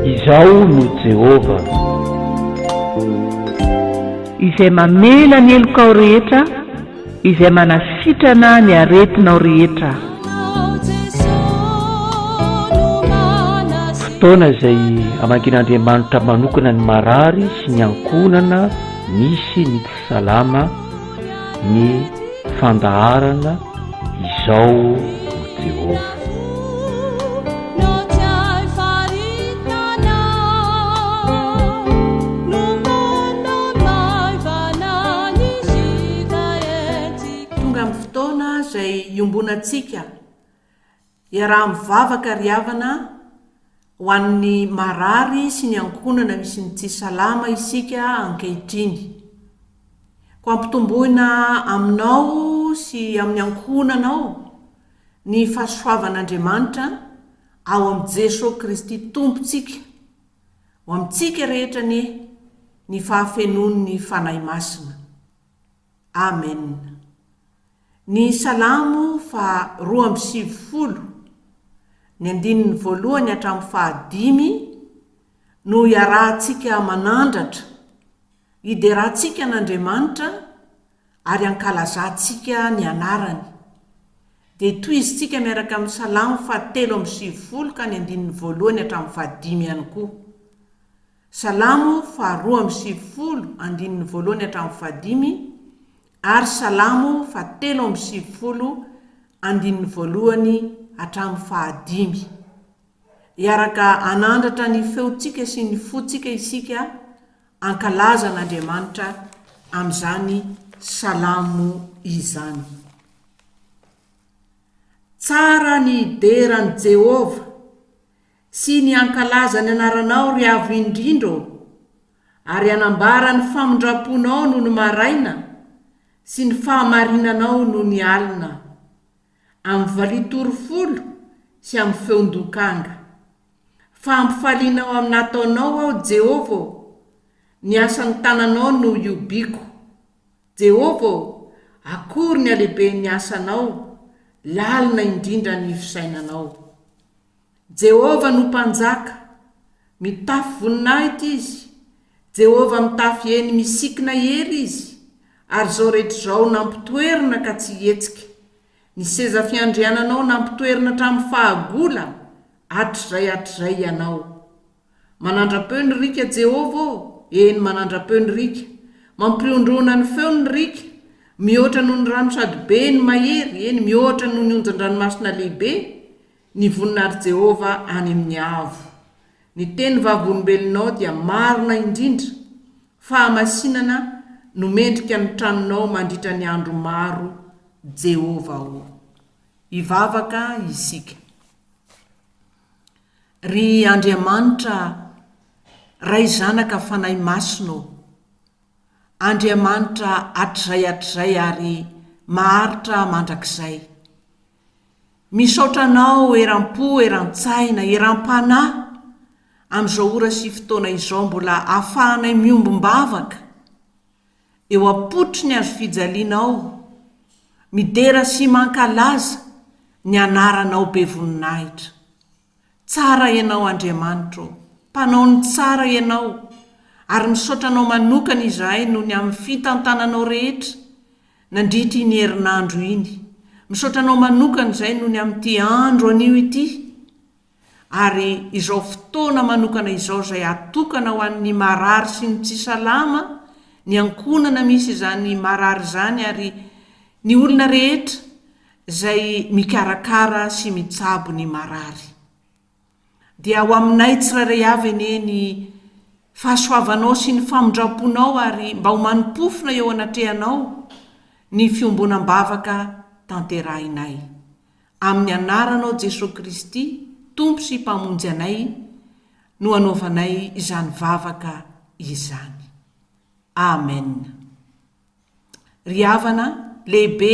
Izao no Jehova izay mamela ny elokao rehetra, izay manasitrana ny aretinao rehetra. Fotoana izay amankin'Andriamanitra manokana ny marary sy ny ankonana misy ny tsy salama, ny fandaharana. Izao no Jehova. Zay iombonantsika iaraha mivavaka riavana ho an'ny marary sy ny ankonana misy ny tsy salama isika ankehitriny. Ko ampitomboina aminao sy amin'ny ankonanao ny fahasoavan'Andriamanitra ao amin'i Jesosy Kristy tompontsika, ho amintsika rehetra ny fahafenon'ny fanahy masina. Amen. Ny salamo fa 2:20 ny 1:1 hatramin'ny 5 no iarahantsika manandratra iderahantsika n'Andriamanitra ary ankalazantsika ny anarany. Dia toizintsika miaraka amin'ny salamo fa 3:20 ka ny 1:1 hatramin'ny 5 ihany koa. Salamo fa 2:20 1:1 hatramin'ny 5 ary salamo fa 3:20 1:1 hatramin'ny 5. Iaraka anandratra ny feontsika sy ny fotsika isika ankalaza n'Andriamanitra amin'izany salamo izany. Tsara ny ideran'i Jehova sy ny ankalaza ny anaranao ry avo indrindro, ary anambara ny famindraponao no ny maraina sy ny fahamarinanao no ny alina, amin'ny valitorofolo sy amin'ny feondokanga. Fampifalianao amin'ny nataonao ao Jehova, ny asan'ny tananao no iobiko. Jehova, akory ny alehiben'ny asanao, lalina indrindra ny fisainanao. Jehova no mpanjaka, mitafy voninahitra izy. Jehova mitafy eny misikina hery izy, ary zao rehetra zao nampitoerina ka tsy hetsika. Ny seza fiandriananao nampitoerina hatramin'ny fahagola, hatrizay ianao. Manandra-peo ny rika Jehova, eny manandra-peo ny rika, mampiondrona ny feo ny rika, mihoatra noho ny rano sady be ny mahery, eny mihoatra noho ny onjan-dranomasina lehibe, ny voninahitra Jehova any amin'ny avo. Ny teny vavolombelonao dia marina indrindra, fahamasinana no mendrika ny tranonao mandritra ny andro maro, Jehova o. Ivavaka isika. Ry Andriamanitra, ray zanaka fanahy masino, Andriamanitra hatrizay ary maharitra mandrakizay. Misaotranao eram-po, eran-tsaina, eram-panahy amin'izao ora sy fotoana izao mbola ahafahanay miombombavaka eo apotry ny azo fijalianao, midera sy mankalaza ny anaranao be voninahitra. Tsara ianao Andriamanitra, mpanao ny tsara ianao, ary misaotranao manokana izahay noho ny amin'ny fitantananao rehetra nandritra ny herinandro iny. Misaotranao manokana izay noho ny amin'ity andro anio ity, ary izao fotoana manokana izao izay atokana ho an'ny marary sy ny tsy salama, ny ankonana misy izany marary izany, ary ny olona rehetra izay mikarakara sy mitsabo ny marary. Dia ho aminay tsirairay avy ny fahasoavanao sy ny famindraponao, ary mba ho manimpofona eo anatrehanao ny fiombonam-bavaka tanterahinay. Amin'ny anaranao Jesosy Kristy, Tompo sy mpamonjy anay, no anaovanay izany vavaka izany. Amen. Ry havana lehibe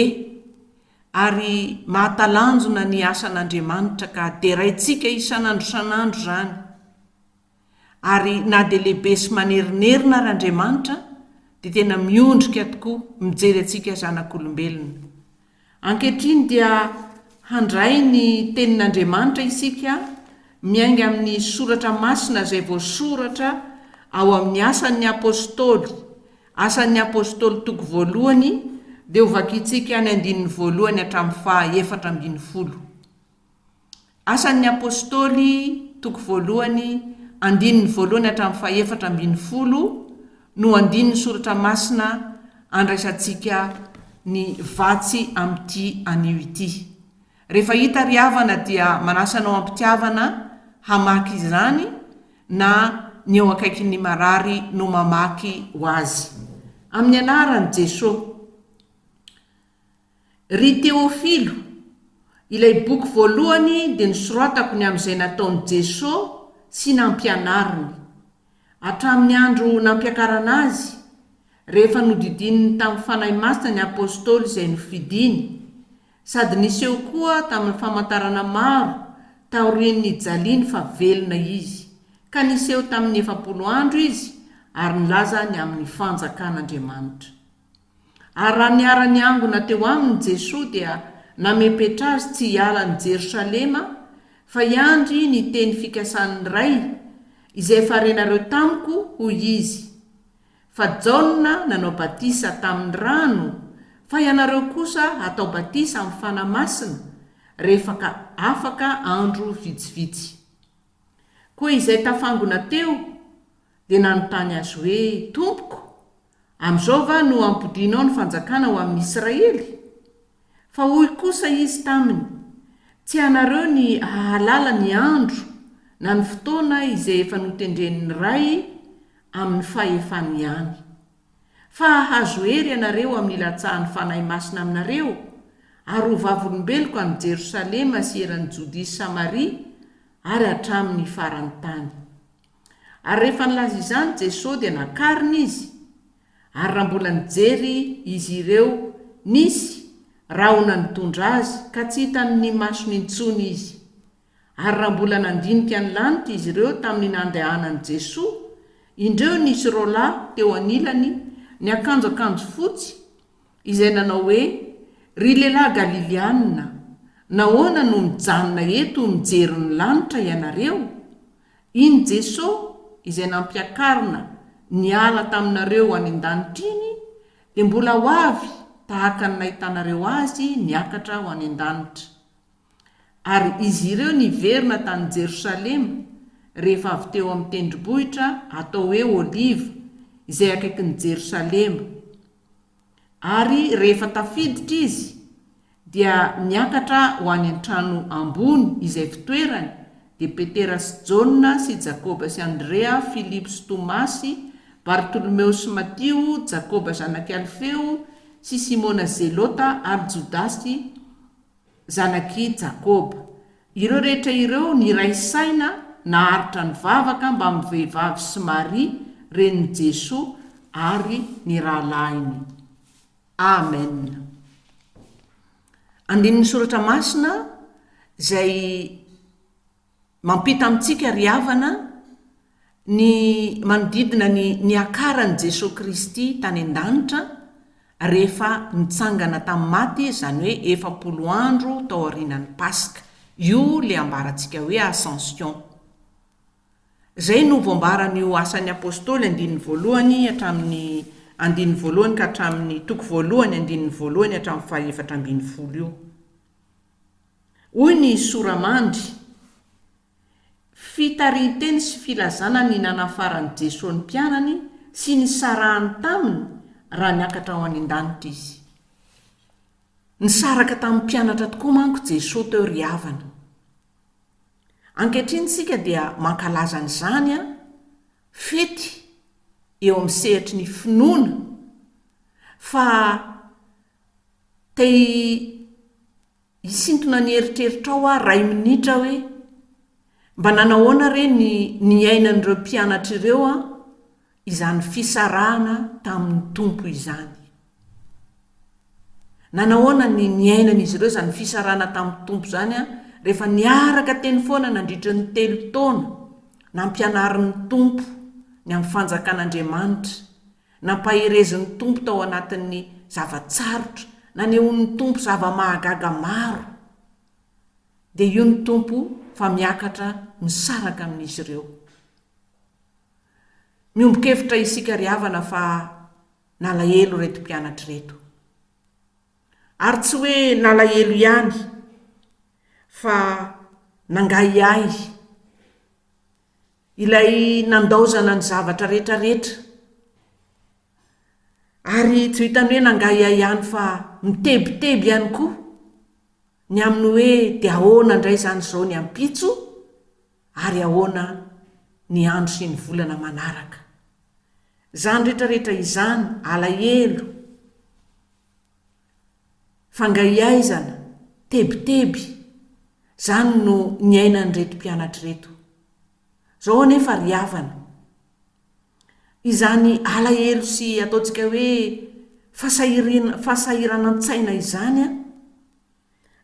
ary mahatalanjona ny asan'Andriamanitra, ka deraintsika isan'andro san'andro zany. Ary na dia lehibe sy manerinerina ry Andriamanitra, dia tena miondrika tokoa mijery antsika zanak'olombelona. Ankehitriny dia handray ny tenin'andriamanitra isika miainga amin'ny soratra masina izay voasoratra ao amin'ny asan'ny apôstôly, asan'ny apôstôly toko voalohany, dia hovakitsika ny 1 hatramin'ny 4. Asan'ny apôstôly toko voalohany 1 hatramin'ny 4 no andininy soratra masina andraisantsika ny vatsy amin'ity anio ity. Rehefa hita ry havana dia manasanao ampitiavana hamaky izany na ny eo akaikin'ny marary no mamaky ho azy. Amin'ny anaran'i Jesosy. Ry Teofilo, ilay boky voalohany dia nisoratako ny amin'izay nataon'i Jesosy sy nampianariny hatramin'ny andro nampiakarana azy, rehefa nodidininy tamin'ny fanahy masina ny apôstôly izay nofidiny, sady niseho koa tamin'ny famantarana maro taorian'ny jaliany fa velona izy, ka niseho tamin'ny 70 andro izy ary nilaza ny amin'ny fanjakan'Andriamanitra. Ary raha niara-ny angona teo aminy Jesosy dia namepetra azy tsy hiala ny Jerosalema fa hiandry ny teny fikasan'ny ray izay farenareo tamiko hoy izy, fa Jaona nanao batisa tamin'ny rano, fa ianareo kosa atao batisa amin'ny fanahy masina rehefa ka afaka andro vitsivitsy. Koa izay tafangona teo dia nanontany azy hoe, Tompoko, amin'izao va no ampodinao ny fanjakana ho amin'ny Israely? Fa hoy kosa izy taminy, tsy anareo ny ahalala ny andro na ny fotoana izay efa notendren'ny ray amin'ny fahefany ihany. Fa hahazo hery ianareo amin'ny latsahan'ny fanahy masina aminareo, ary ho vavolombeloko any Jerosalema sy eran'ny Jodia sy Samaria ary hatramin'ny faran'ny tany. Ary rehefa nilaza izany Jesosy dia nakarina izy, ary raha mbola nijery izy ireo nisy rahona nitondra azy ka tsy hitany masony intsony izy. Ary raha mbola nandinika ny lanitra izy ireo tamin'ny nandehanan'i Jesosy, indreo nisy roalahy teo anilany ny akanjo fotsy izay nanao hoe, ry lehilahy Galiliana, nahoana no mijanona eto mijery ny lanitra ianareo? Iny Jesosy izay nampiakarina niala taminareo any an-danitra iny dia mbola ho avy tahaka ny nahitanareo azy niakatra ho any an-danitra. Ary izy ireo niverina tany Jerosalema rehefa avy teo amin'ny tendrombohitra atao hoe Oliva izay akaikin'ny Jerosalema. Ary rehefa tafiditra izy dia niakatra ho any an-trano ambony izay fitoerany dia Petera sy Jaona sy Jakoba sy Andrea, Filipo sy Tomasy, Bartolomeo sy Matio, Jakoba zanaky Alfeo sy Simona Zelota ary Jodasy zanaky Jakoba. Ireo rehetra ireo niray saina naharitra ny vavaka mba amin'ny vehivavy sy Maria renin'i Jesosy ary ny rahalahiny. Amen. Andininy soratra masina izay mampita amintsika ry havana ny manodidina ny akaran'i Jesosy Kristy tany an-danitra rehefa nitsangana tamin'ny maty, izany hoe 40 andro tao aorianan'ny Paska. Io le ambarantsika hoe Ascension. Izay no voambaran'io asan'ny apôstôly 1 hatramin'ny 1 ka hatramin'ny 1 hatramin'ny 4 io. Hoy ny soramandry, fitariteny sy filazana ny nanafaran'i Jesosy ny mpianany sy ny sarahany taminy raha niakatra ho any an-danitra izy. Nisaraka tamin'ny mpianatra tokoa manko Jesosy teo ry havana. Ankehitriny sika dia mankalaza n'izany fety eo amin'ny sehitry ny finoana, fa te hisintona ny eritreritra ao 2 minitra hoe mba nanahoana re ny ainan'ireo mpianatra ireo izany fisarahana tamin'ny tompo izany. Nanahoana ny ainan'izy ireo izany fisarahana tamin'ny tompo izany rehefa niaraka teny foana nandritra ny 3 taona, nampianarin'ny tompo ny amin'ny fanjakan'Andriamanitra, nampaherezin'ny tompo tao anatin'ny zavatsarotra, nanehon'ny tompo zava-mahagaga maro. dia io ny tompo fa miakatra misaraka amin'izy ireo. Miombokevitra isika ry havana fa nalahelo reto mpianatra reto, ary tsy hoe nalahelo ihany fa nangaiay ilay nandaozana ny zavatra rehetrarehetra, ary tsy hitany hoe nangaiay ihany fa mitebiteby ihany koa ny amin'ny hoe dia ahoana indray zany zao ny ampitso ary ahoana ny andro sy ny volana manaraka. Zany rehetrarehetra izany, alahelo, fangaiaizana, tebiteby, zany no ny ainany reto mpianatra reto. Zao anefa ry havana, izany alahelo sy ataontsika hoe fasahirana an-tsaina izany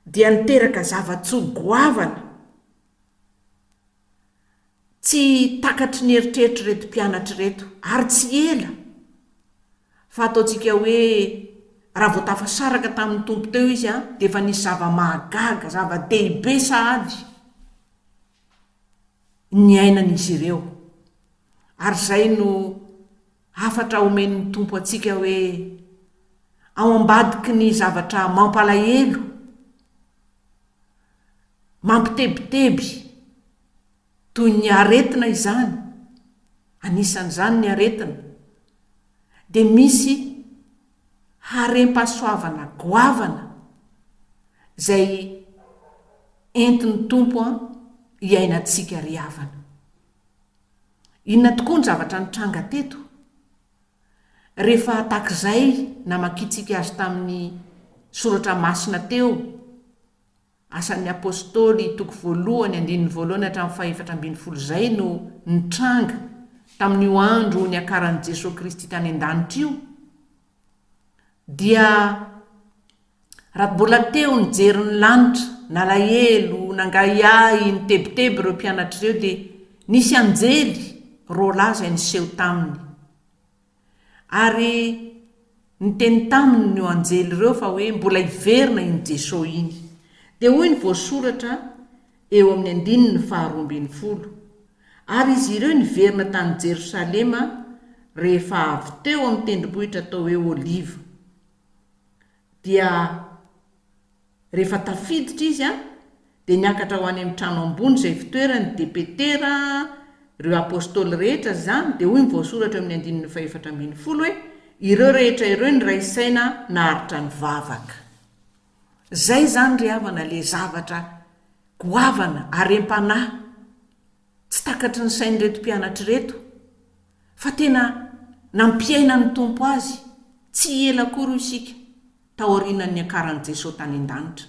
dia niteraka zava-tsogoavana tsy takatry ny eritreritry reto mpianatra reto, ary tsy ela fa ataontsika hoe raha vao tafasaraka tamin'ny tompo teo izy dia efa nisy zava-mahagaga, zava-dehibe sahady ny ainan'izy ireo. Ary zay no afatra omen'ny tompo atsika hoe ao ambadiky ny zavatra mampalahelo, mampitebiteby toy ny aretina izany, anisan'izany ny aretina, dia misy harem-pahasoavana goavana zay entin'ny tompo iainantsika ry havana. Inona tokoa ny zavatra nitranga teto? Rehefa takizay namakitsika azy tamin'ny soratra masina teo, asan'ny apôstôly toko 1:1-7 zay no nitranga tamin'io andro ny akaran'i Jesosy Kristy tany an-danitra io, dia raha mbola teo nijery ny lanitra, nalahelo, nangaiay, nitebiteby ireo mpianatra ireo, dia nisy anjely rola zay niseho taminy, ary niteny taminy ny anjely ireo fa hoe mbola hiverina iny Jesosy iny. Dia hoy ny voasoratra eo amin'ny 2:12, ary izy ireo niverina tany Jerosalema rehefa avy teo amin'ny tendrombohitra atao hoe Oliva. Dia rehefa tafiditra izy dia niakatra ho any amin'ny trano ambony zay fitoerany, dia petera ireo apôstôly rehetra zany. Dia hoy ny voasoratra amin'ny 2:14 hoe ireo rehetra ireo ny raisaina naharitra ny vavaka. Zay zany ry havana le zavatra goavana, arem-panahy, tsy takatry ny sainy reto mpianatra reto, fa tena nampiaina ny tompo azy, tsy ela kory isika taorian'ny akaran'i Jesosy tany an-danitra,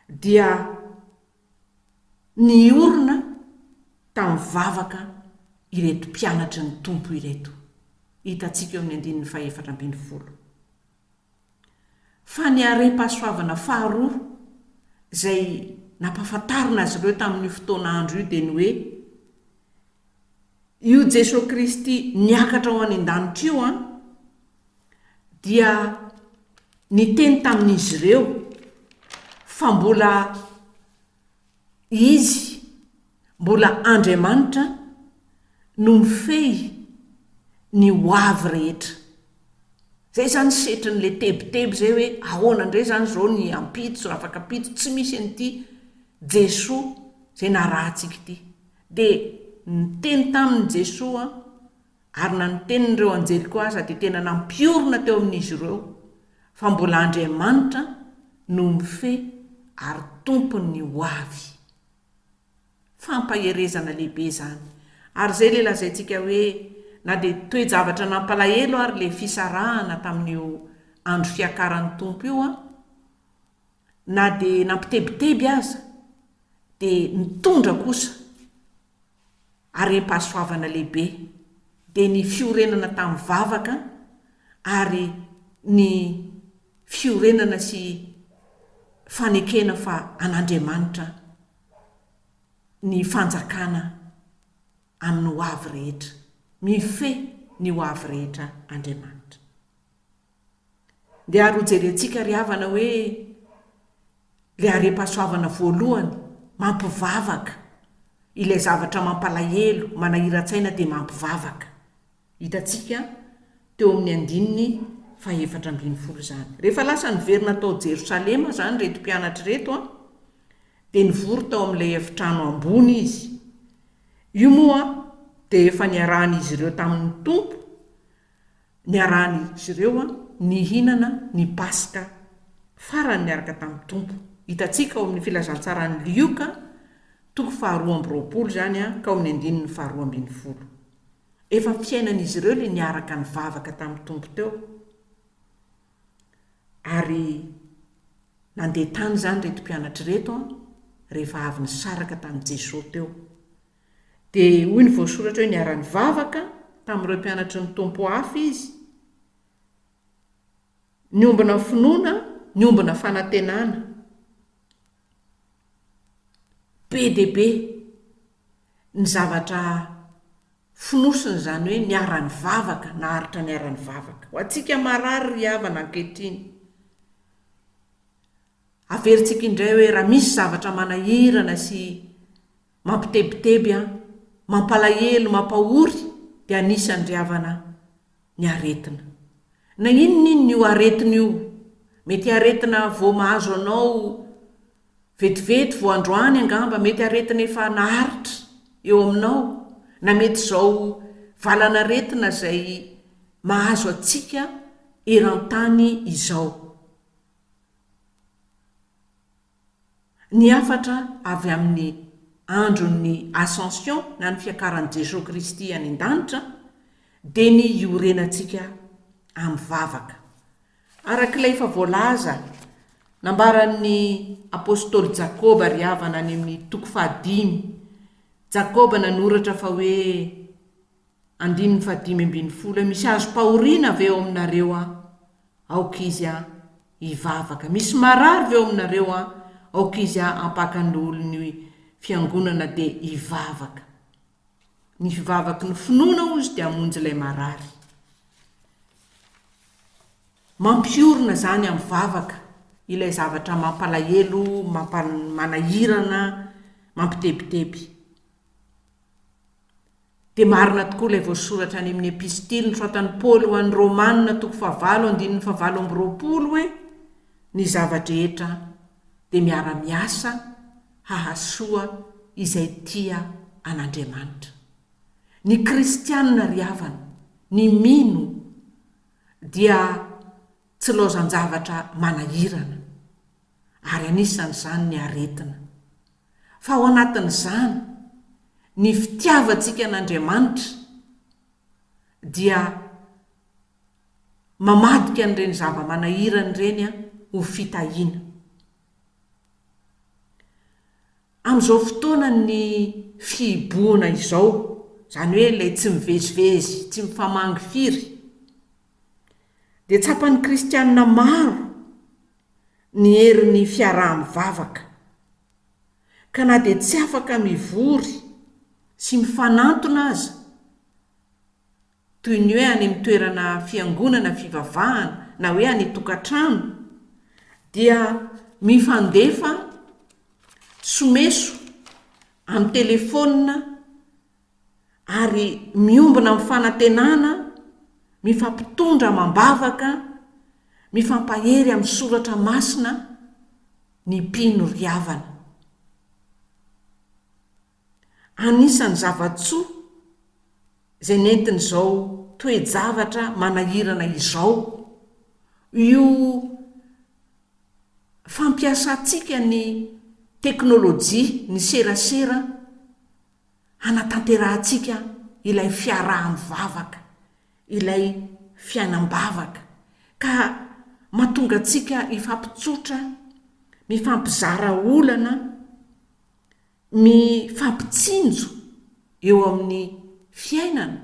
dia ny orona tamin'ny vavaka ireto mpianatra ny tompo ireto. Hitantsika eo amin'ny 2:14. Fa ny arem-pahasoavana faharoa zay nampahafantarina azy ireo tamin'ny fotoana andro io dia ny hoe io Jesosy Kristy niakatra ho any an-danitra io dia niteny tamin'izy ireo fa mbola izy, mbola Andriamanitra no mifehy ny hoavy rehetra. Zay zany setry n'le tebiteby zay hoe ahoana indray zany zao ny ampitso, afaka ampitso, tsy misy an'ity Jesosy zay narahantsika ity. Dia niteny tamin'ny Jesosy ary na nitenin'ireo anjely koa aza dia tena nampiorona teo amin'izy ireo fa mbola Andriamanitra no mifehy ary tompony hoavy. Fampaherezana lehibe zany. Ary zay le lazaintsika hoe na dia toe-javatra nampalahelo ary le fisarahana tamin'io andro fiakaran'ny tompo io na dia nampitebiteby aza, dia nitondra kosa arem-pahasoavana lehibe, dia ny fiorenana tamin'ny vavaka ary ny fiorenana sy fanekena fa an'Andriamanitra ny fanjakana amin'ny hoavy rehetra, mifehy ny hoavy rehetra Andriamanitra. Dia ary ho jerentsika ry havana hoe le arem-pahasoavana voalohany mampivavaka ilay zavatra mampalahelo manahira-tsaina dia mampivavaka. Hitantsika teo amin'ny andininy 710 zany. Rehefa lasa niverina tao Jerosalema zany reto mpianatra reto dia nivory tao amin'ilay efitrano ambony izy. Io moa dia efa niarahan'izy ireo tamin'ny tompo, niarahan'izy ireo nihinana ny Paska farany niaraka tamin'ny tompo. Hitantsika ao amin'ny filazantsarany Lioka 2:20 zany ka ao amin'ny andininy 2:20. Efa fiainan'izy ireo le niaraka nivavaka tamin'ny tompo teo. Ary nandeha tany zany reto mpianatra reto rehefa avy nisaraka tamin'i Jesosy teo. Dia hoy ny voasoratra hoe niara-nivavaka tamin'ireo mpianatry ny tompo hafa izy, niombona finoana, niombona fanantenana. Be dia be ny zavatra finosiny zany hoe niara-nivavaka, naharitra niara-nivavaka. Ho antsika marary ry havana ankehitriny. Averintsika indray hoe raha misy zavatra manahirana sy mampitebiteby mampalahelo, mampahory, dia anisan'ny ry havana ny aretina. Na inon'inona io aretina io, mety aretina vao mahazo anao vetivety vao androany angamba, mety aretina efa naharitra eo aminao, na mety zao valana aretina izay mahazo atsika eran-tany izao. Ny afatra avy amin'ny andron'ny ascension na ny fiakaran'i Jesosy Kristy any an-danitra dia ny iorenantsika amin'ny vavaka. Arak'ilay efa voalaza nambaran'ny apôstôly Jakoba ry havana any amin'ny 5. Jakoba nanoratra fa hoe 5:10 misy azo pahoriana avy eo aminareo aoka izy hivavaka. Misy marary avy eo aminareo aoka izy hampakany olony fiangonana dia hivavaka. Ny fivavaka ny finoana ozy dia hamonjy ilay marary. Mampiorina zany amin'ny vavaka ilay zavatra mampalahelo, manahirana, mampitebiteby. Dia marina tokoa ilay voasoratra any amin'ny epistily nosoratan'i Paoly ho an'ny Romanina 9:20 hoe ny zavadrehetra dia miara-miasa hahasoa izay tia an'Andriamanitra. Ny kristianina ry havana, ny mino dia tsy laozan-javatra manahirana, ary anisan'izany ny aretina. Fa ao anatin'izany ny fitiavantsika an'Andriamanitra dia mamadika an'ireny zava-manahirana ireny ho fitahiana. Amin'izao fotoana ny fihiboana izao, zany hoe ilay tsy mivezivezy, tsy mifamangy firy, dia tsapan'ny kristianina maro ny herin'ny fiaraha-mivavaka, ka na dia tsy afaka mivory sy mifanantona aza toy ny hoe any amin'ny toerana fiangonana fivavahana na hoe any tokantrano, dia mifandefa someso amin'ny telefônina ary miombona amin'ny fanantenana, mifampitondra mambavaka, mifampahery amin'ny soratra masina ny mpino ry havana. Anisan'ny zavatsoa izay nentin'izao toe-javatra manahirana izao io fampiasantsika ny teknôlôjia, ny serasera hanatanterahantsika ilay fiaraha-mivavaka, ilay fiainam-bavaka, ka mahatonga antsika ifampitsotra, mifampizara olana, mifampitsinjo eo amin'ny fiainana,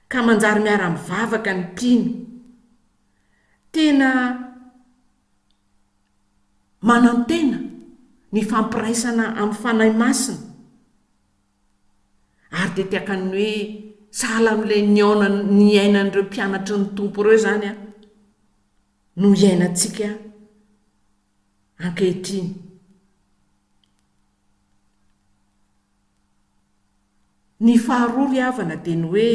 ka manjary miara-mivavaka ny mpino. Tena manantena ny fampiraisana amin'ny fanahy masina, ary dia tiakany hoe sahala amin'ilay ny ainan'ireo mpianatry ny tompo ireo zany no iainantsika ankehitriny. ny faharoa ry havana dia ny hoe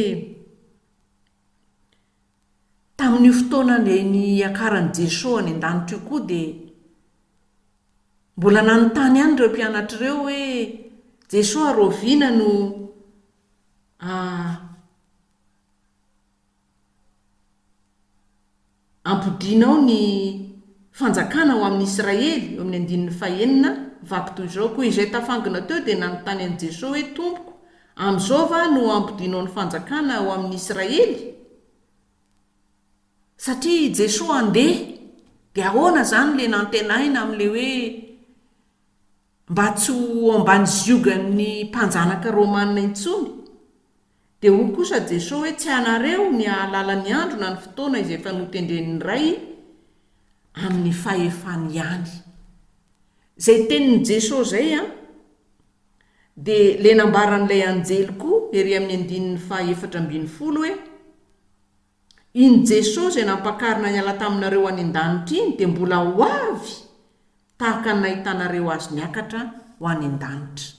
tamin'io fotoana ny akaran'i Jesosy any an-danitra io koa dia mbola nanontany ihany ireo mpianatra ireo hoe Jesosy aroviana no ampodianao ny fanjakana ho amin'ny Israely eo amin'ny andininy fahenina vaky toy izao koa izay tafangana teo dia nanontany an'i Jesosy hoe tompoko amin'izao va no ampodianao ny fanjakana ho amin'ny Israely satria Jesosy andeha dia ahoana zany le nantenaina amin'le hoe mba tsy ho ambany ziogan'ny mpanjanaka romanina intsony dia ho kosa Jesosy hoe tsy anareo ny ahalalany andro na ny fotoana izay efa notendren'ny ray amin'ny fahefany ihany. Zay tenin'ny Jesosy zay dia le nambaran'ilay anjely koa ery amin'ny andininy fahaefatra ambin'ny folo hoe iny Jesosy zay nampakarina ny ala taminareo any an-danitra iny dia mbola ho avy tahaka ny nahitanareo azy niakatra ho any an-danitra.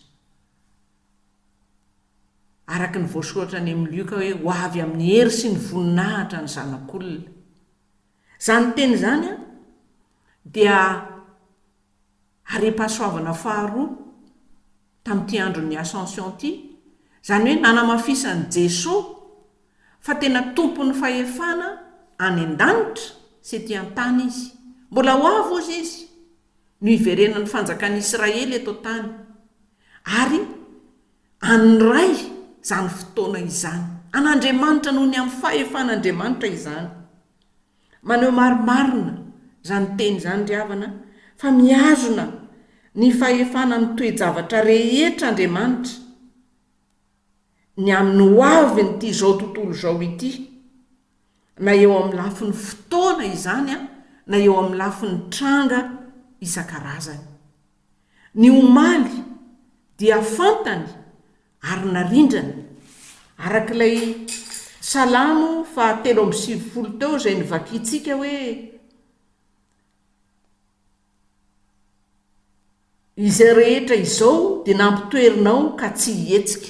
Araka ny voasoratra any amin'ny Luka hoe ho avy amin'ny hery sy ny voninahitra ny zanak'olona. Zany teny zany dia hare-pahasoavana faharoa tamin'ity andron'ny Ascension ity, zany hoe nanamafisany Jesosy fa tena tompon'ny fahefana any an-danitra sy ety an-tany izy. Mbola ho avy ozy izy no hiverenany fanjakan'i Israely eto tany ary anyray zany fotoana izany. An'Andriamanitra noho ny amin'ny fahefan'Andriamanitra izany. Maneho marimarina zany teny zany ry havana fa mihazona ny fahefana ny toe-javatra rehetra Andriamanitra ny amin'ny ho avy n'ity zao tontolo zao ity, na eo amin'ny lafin'ny fotoana izany na eo amin'ny lafin'ny tranga isan-karazany. Ny omaly dia fantany ary narindrany arak'ilay Salamo 3:7 teo izay nivakiantsika hoe izay rehetra izao dia nampitoerinao ka tsy hihetsika.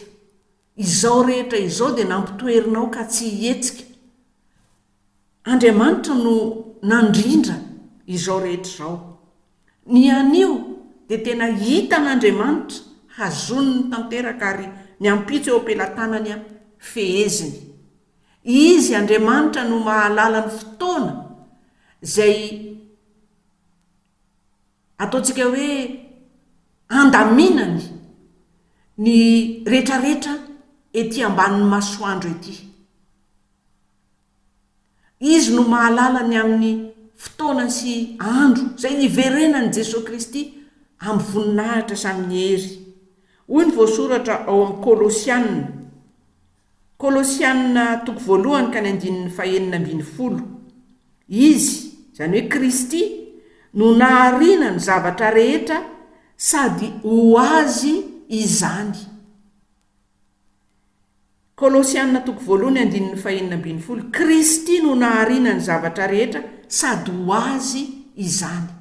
Izao rehetra izao dia nampitoerinao ka tsy hihetsika. Andriamanitra no nandrindra izao rehetra izao. Ny anio dia tena hita n'Andriamanitra hazony ny tanteraka ary ny ampitso eo ampelantanany feheziny. Izy Andriamanitra no mahalala ny fotoana zay ataontsika hoe andaminany ny rehetrarehetra ety ambanin'ny masoandro ety. Izy no mahalala ny amin'ny fotoana sy andro zay niverenan'i Jesosy Kristy amin'ny voninahitra sy amin'ny hery. Hoy ny voasoratra ao amin'ny Kolosianina 1 ka ny andininy fahenina ambin'ny folo. Izy, zany hoe Kristy, no naharina ny zavatra rehetra sady ho azy izany. Kolosianina 1 andininy fahenina ambin'ny folo. Kristy no naharina ny zavatra rehetra sady ho azy izany.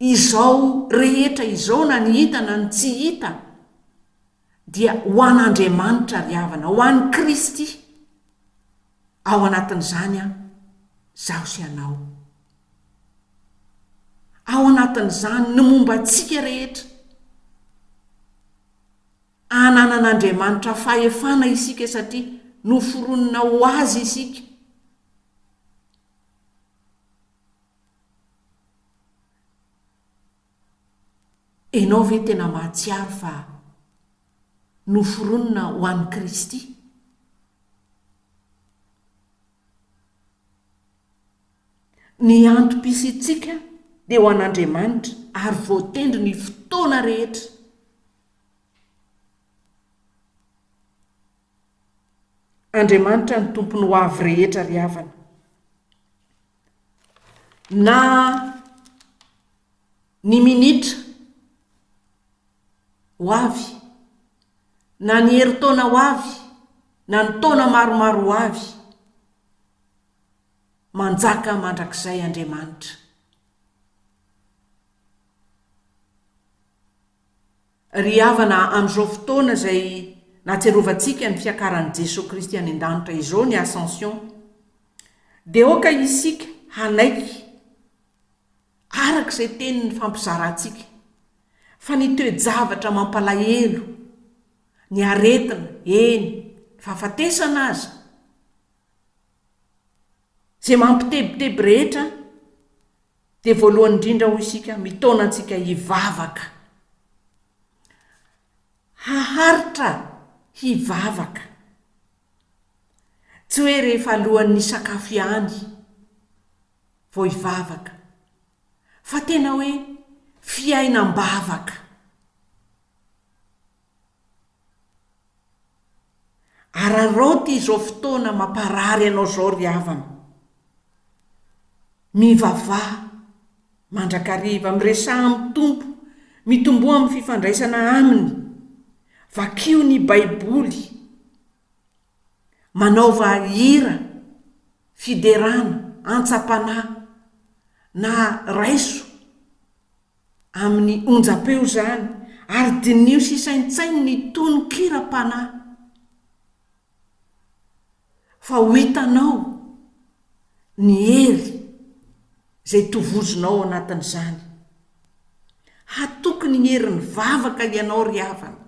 Izao rehetra izao na ny hita na ny tsy hita dia ho an'Andriamanitra ry havana, ho an'i Kristy. Ao anatin'izany zaho sy anao. Ao anatin'izany ny momba antsika rehetra. Ananan'Andriamanitra fahefana isika satria noforonina ho azy isika. Enao ve tena mahatsiaro fa noforonina ho an'i Kristy? Ny antom-pisitsika dia ho an'Andriamanitra ary voatendry ny fotoana rehetra. Andriamanitra ny tompony ho avy rehetra ry havana. Na ny minitra ho avy, na ny herintaona ho avy, na ny taona maromaro ho avy, manjaka mandrakizay Andriamanitra. ry havana amin'izao fotoana izay natserovantsika ny fiakaran'i jesosy kristy any an-danitra izao ny ascension dia oka isika hanaiky arak'izay teny ny fampizarantsika fa ny toe-javatra mampalahelo ny aretina eny fahafatesana azy zay mampitebiteby rehetra dia voalohany indrindra ho isika mitona antsika hivavaka haharitra hivavaka tsy hoe rehefa alohan'ny sakafo ihany vao hivavaka fa tena hoe fiainam-bavaka araroty izao fotoana mamparary anao zao ry havana mivavaha mandrakariva miresaha amin'ny tompo mitomboa amin'ny fifandraisana aminy vakio ny baiboly manaova hira fiderana antsapanahy na raiso amin'ny onjam-peo zany ary dinio sisaintsainy ny tonon-kiram-panahy fa ho hitanao ny hery zay tovozonao anatin'izany hatoky ny herin'ny vavaka ianao ry havana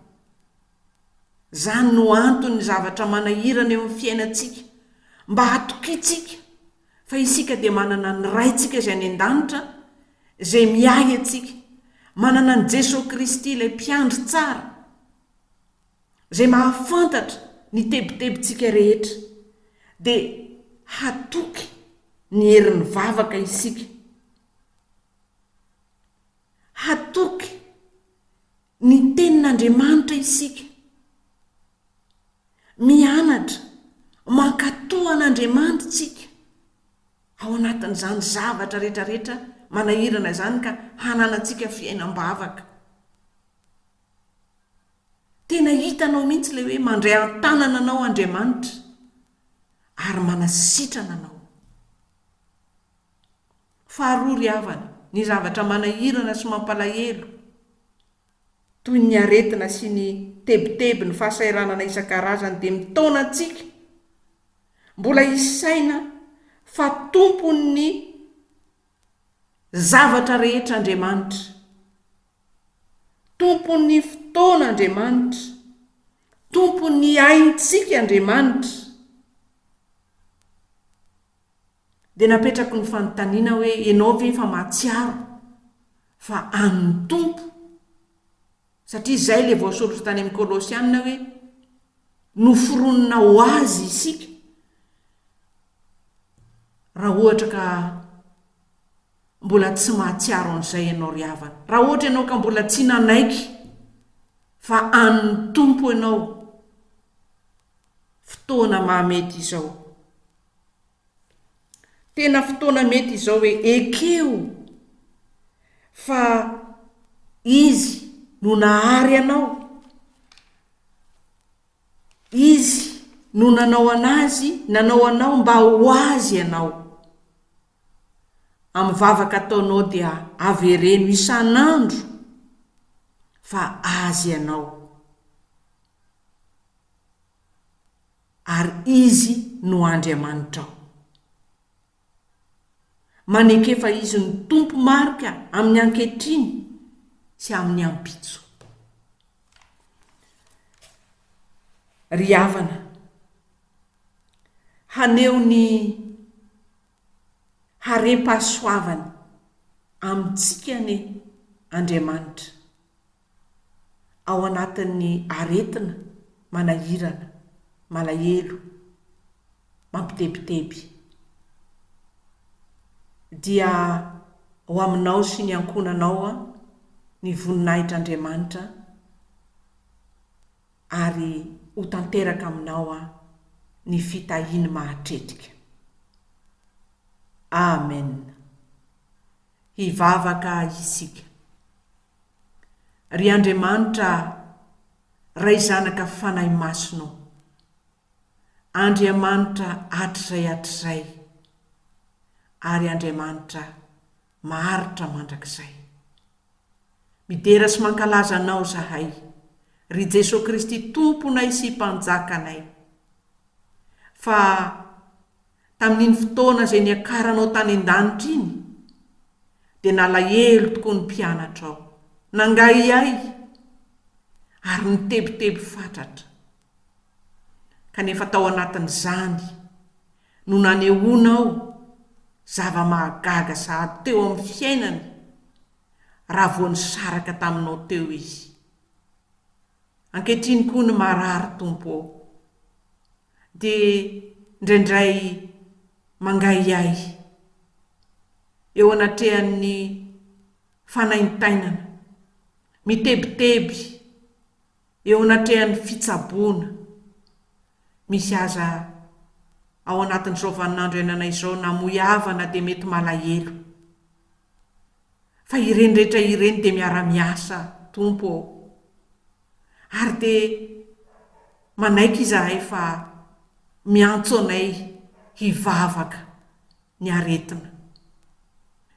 zany no antony zavatra manahirana eo amin'ny fiainantsika mba hatokitsika fa isika dia manana ny raintsika izay any an-danitra zay miahy atsika manana ny jesosy kristy ilay mpiandry tsara zay mahafantatra ny tebitebitsika rehetra dia hatoky ny herin'ny vavaka isika hatoky ny tenin'Andriamanitra isika mianatra mankatohan'Andriamanitra tsika ao anatin'izany zavatra rehetrarehetra manahirana zany ka hananantsika fiainam-bavaka tena hitanao mihitsy ilay hoe mandray an-tanana anao Andriamanitra ary manasitrana anao faharoa ry havana ny zavatra manahirana sy mampalahelo toy ny aretina sy ny tebiteby ny fahasairanana isan-karazany dia mitona antsika mbola isaina fa tompony zavatra rehetra Andriamanitra tompony fotoana Andriamanitra tompony aintsika Andriamanitra dia napetrako ny fanontaniana hoe ianao ve fa mahatsiaro fa an'ny tompo satria izay le voasoratra tany amin'ny Kolosianina hoe noforonina ho azy isika raha ohatra ka mbola tsy mahatsiaro an'izay ianao ry havana raha ohatra ianao ka mbola tsy nanaiky fa an'ny tompo ianao fotoana mahamety izao tena fotoana mety izao hoe ekeo fa izy no nahary anao izy no nanao anazy nanao anao mba ho azy ianao amin'ny vavaka ataonao dia avereno isan'andro fa azy ianao ary izy no Andriamanitra ao manekefa izy ny tompo marika amin'ny ankehitriny sy amin'ny ampitso ry havana haneo ny harem-pahasoavany amintsika ny Andriamanitra ao anatin'ny aretina manahirana malahelo mampitebiteby dia ho aminao sy ny ankonanao ny voninahitr'Andriamanitra ary ho tanteraka aminao ny fitahiny mahatretika. Amen. Hivavaka isika. Ry Andriamanitra ray zanaka fanahy masonao, Andriamanitra hatrizay ary Andriamanitra maharitra mandrakizay. midera sy mankalaza anao zahay, ry Jesosy Kristy tomponay sy mpanjakanay. Fa tamin'iny fotoana izay niakaranao tany an-danitra iny, dia nalahelo tokoa ny mpianatra ao, nangay ahy ary nitebiteby fatratra. Kanefa tao anatin'izany no nanehoanao zava-mahagaga sahady teo amin'ny fiainany raha voa nisaraka taminao teo izy. Ankehitriny koa ny marary Tompo, dia indraindray mangay ahy eo anatrehan'ny fanaintainana, mitebiteby eo anatrehan'ny fitsaboana. Misy aza ao anatin'izao vaninandro iainana izao namoyavana dia mety malahelo. Fa ireny rehetra ireny dia miara-miasa Tompo, ary dia manaiky izahay fa miantso anay hivavaka ny aretina.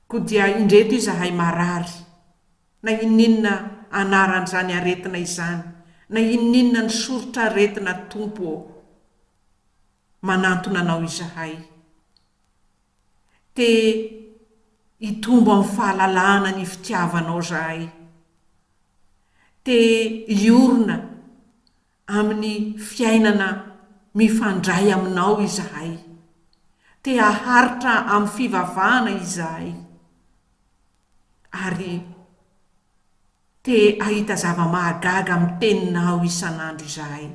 Koa dia indreto izahay marary, na ininona anaran'izany aretina izany, na ininona ny soritra aretina Tompo, manantona anao izahay. Te hitombo amin'ny fahalalana ny fitiavanao zahay. Te hiorona amin'ny fiainana mifandray aminao izahay. Te haharitra amin'ny fivavahana izahay. Ary te ahita zava-mahagaga amin'ny teninao isan'andro izahay.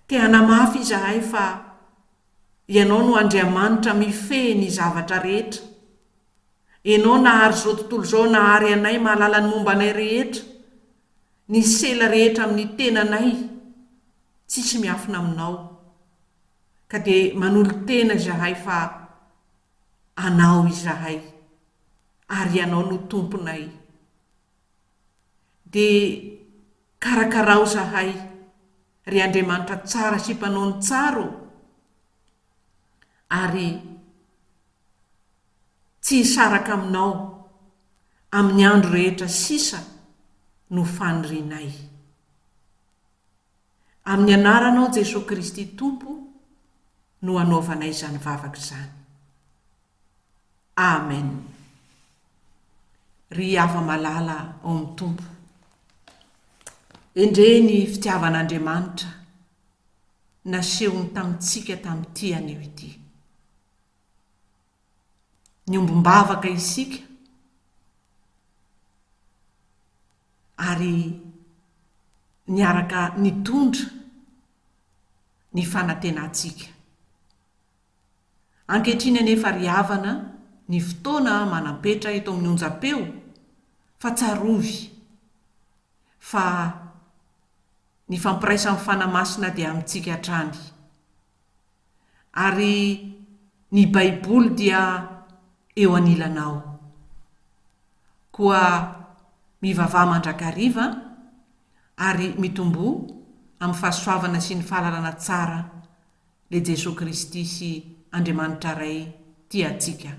Te hanamafy izahay fa ianao no Andriamanitra mifehy ny zavatra rehetra. Ianao nahary zao tontolo zao, nahary anay mahalala ny momba anay rehetra, ny sela rehetra amin'ny tenanay, tsisy miafina aminao. Ka dia manolo tena izahay fa anao izahay, ary ianao no tomponay. Dia karakarao izahay, ry Andriamanitra tsara sy mpanao ny tsara, ary tsy hisaraka aminao amin'ny andro rehetra sisa no fanirinay. Amin'ny anaranao Jesosy Kristy Tompo no anaovanay izany vavaka izany. Amen. Ry ava-malala ao amin'ny Tompo, endre ny fitiavan'Andriamanitra nasehony tamintsika tamin'ity anio ity. Niombom-bavaka isika, ary niaraka nitondra ny fanantenantsika. Ankehitriny anefa ry havana ny fotoana manampetra eto amin'ny onjam-peo, fa tsarovy fa ny fampiraisan'ny fanamasina dia amintsika hatrany. Ary ny Baiboly dia eo anilanao. Koa mivavaha mandrakariva ary mitombo amin'ny fahasoavana sy ny fahalalana tsara le Jesosy Kristy sy Andriamanitra ray tiatsika.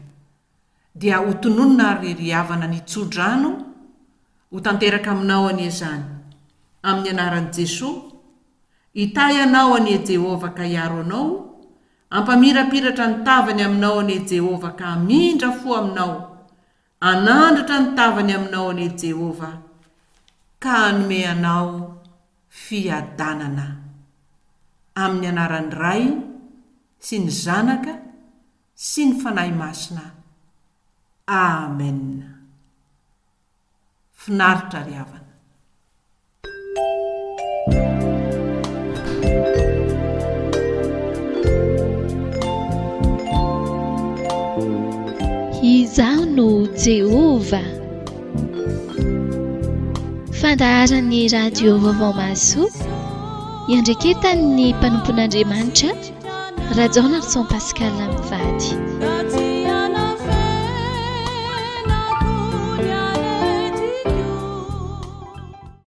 Dia ho tononona ary ry havana ny tsodrano ho tanteraka aminao anie zany. Amin'ny anaran'i Jesosy, hitahy anao anie Jehovah ka hiaro anao, ampamirapiratra ny tavany aminao anie Jehovah ka hamindra fo aminao, anandratra ny tavany aminao anie Jehovah ka hanome anao fiadanana. Amin'ny anaran'ny Ray sy ny Zanaka sy ny Fanahy Masina. Amen. Finaritra ry havana. Izaho no Jehova. Fandaharan'ny radio vaovao maso, iandreketan'ny mpanompon'Andriamanitra, Rajona Son Pascal Mivady.